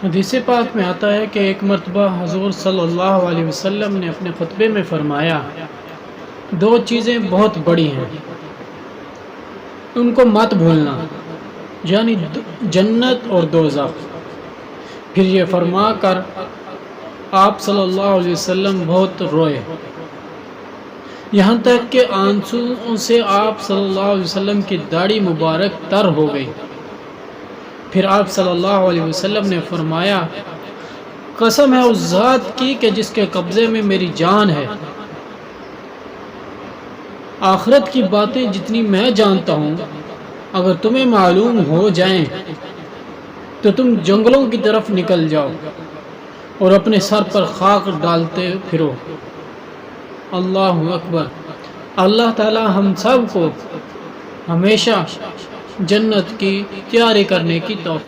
हदीस पाक में आता है कि एक मरतबा हुज़ूर सल्लल्लाहु अलैहि वसल्लम ने अपने खुतबे में फ़रमाया, दो चीज़ें बहुत बड़ी हैं, उनको मत भूलना, यानी जन्नत और दोज़ख। फिर ये फरमा कर आप सल्लल्लाहु अलैहि वसल्लम बहुत रोए, यहाँ तक कि आंसुओं से आप सल्लल्लाहु अलैहि वसल्लम की दाढ़ी मुबारक तर हो गई। फिर आप सल्लल्लाहु अलैहि वसल्लम ने फरमाया, कसम है उस ज़ात की कि जिसके कब्ज़े में मेरी जान है, आखिरत की बातें जितनी मैं जानता हूँ अगर तुम्हें मालूम हो जाएं तो तुम जंगलों की तरफ निकल जाओ और अपने सर पर खाक डालते फिरो। अल्लाहु अकबर। अल्लाह ताला हम सब को हमेशा जन्नत की तैयारी करने की तौफीक